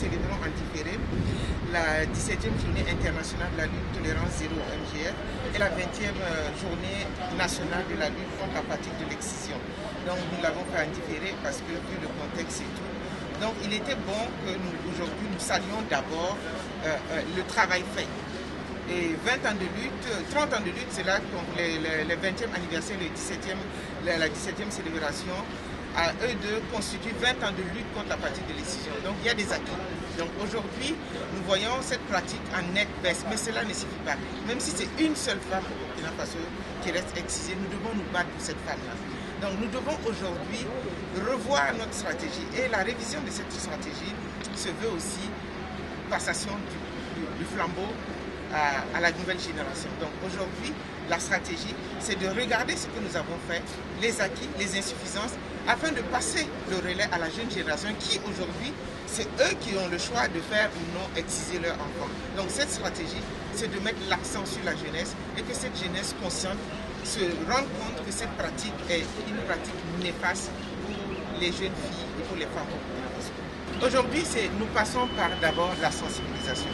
célébrons en différé la 17e journée internationale de la lutte tolérance zéro MGF et la 20e journée nationale de la lutte contre la pratique de l'excision. Donc nous l'avons fait en différé parce que vu le contexte et tout. Donc il était bon que aujourd'hui nous saluions d'abord le travail fait. Et 20 ans de lutte, 30 ans de lutte, c'est là donc le 20e anniversaire, la 17e célébration, à eux deux constituent 20 ans de lutte contre la pratique de l'excision. Donc il y a des acquis. Donc aujourd'hui, nous voyons cette pratique en nette baisse, mais cela ne suffit pas. Même si c'est une seule femme au Burkina Faso qui reste excisée, nous devons nous battre pour cette femme-là. Donc nous devons aujourd'hui revoir notre stratégie. Et la révision de cette stratégie se veut aussi passation du flambeau à la nouvelle génération. Donc aujourd'hui, la stratégie, c'est de regarder ce que nous avons fait, les acquis, les insuffisances, afin de passer le relais à la jeune génération qui aujourd'hui, c'est eux qui ont le choix de faire ou non exciser leurs enfants. Donc cette stratégie, c'est de mettre l'accent sur la jeunesse et que cette jeunesse consciente se rende compte que cette pratique est une pratique néfaste pour les jeunes filles et pour les femmes. Aujourd'hui, nous passons par d'abord la sensibilisation.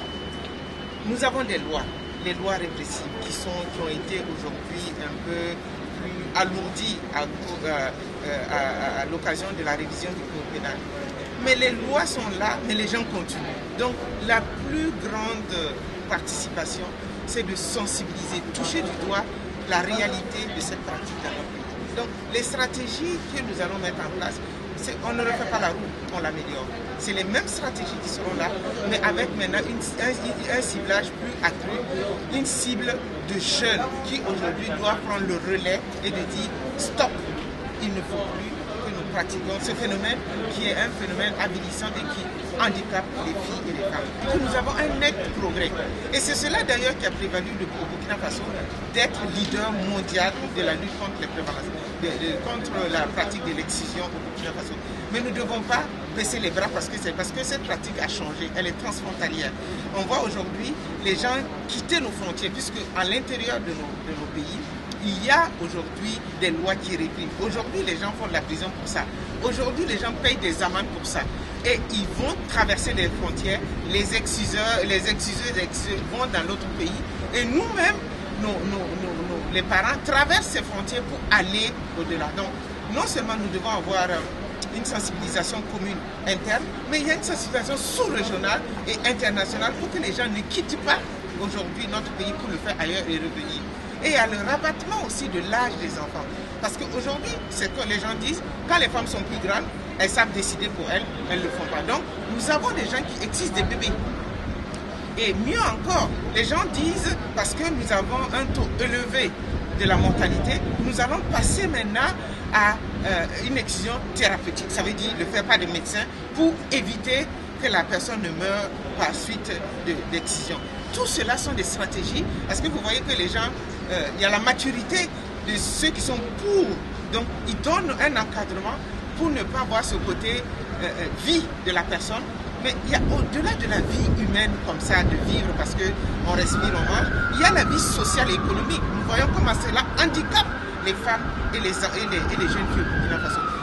Nous avons des lois, les lois répressives qui ont été aujourd'hui un peu plus alourdies à l'occasion de la révision du code pénal. Mais les lois sont là, mais les gens continuent. Donc la plus grande participation, c'est de sensibiliser, toucher du doigt la réalité de cette pratique dans notre pays. Donc les stratégies que nous allons mettre en place, on ne refait pas la roue, on l'améliore. C'est les mêmes stratégies qui seront là, mais avec maintenant un ciblage plus accru, une cible de jeunes qui aujourd'hui doivent prendre le relais et de dire stop, il ne faut plus que nous pratiquions ce phénomène qui est un phénomène avilissant et qui handicape les filles et les femmes. Donc nous avons un net progrès. Et c'est cela d'ailleurs qui a prévalu au Burkina Faso d'être leader mondial de la lutte contre les prévalences, contre la pratique de l'excision au Burkina Faso. Mais nous ne devons pas baisser les bras parce que cette pratique a changé, elle est transfrontalière. On voit aujourd'hui les gens quitter nos frontières puisque à l'intérieur de nos pays, il y a aujourd'hui des lois qui répriment. Aujourd'hui, les gens font de la prison pour ça. Aujourd'hui, les gens payent des amendes pour ça. Et ils vont traverser les frontières, les exciseurs vont dans l'autre pays. Et nous-mêmes, les parents traversent ces frontières pour aller au-delà. Donc, non seulement nous devons avoir une sensibilisation commune interne, mais il y a une sensibilisation sous-régionale et internationale pour que les gens ne quittent pas aujourd'hui notre pays pour le faire ailleurs et revenir. Et il y a le rabattement aussi de l'âge des enfants. Parce qu'aujourd'hui, c'est que les gens disent, quand les femmes sont plus grandes, elles savent décider pour elles, elles ne le font pas. Donc, nous avons des gens qui excisent des bébés. Et mieux encore, les gens disent, parce que nous avons un taux élevé de la mortalité, nous allons passer maintenant à une excision thérapeutique. Ça veut dire ne faire pas de médecin pour éviter que la personne ne meure par suite d'excision. Tout cela sont des stratégies, parce que vous voyez que les gens, il y a la maturité de ceux qui sont pour. Donc, ils donnent un encadrement pour ne pas voir ce côté vie de la personne. Mais il y a au-delà de la vie humaine comme ça, de vivre parce qu'on respire, on mange, il y a la vie sociale et économique. Nous voyons comment cela handicape les femmes et les jeunes filles au Burkina Faso.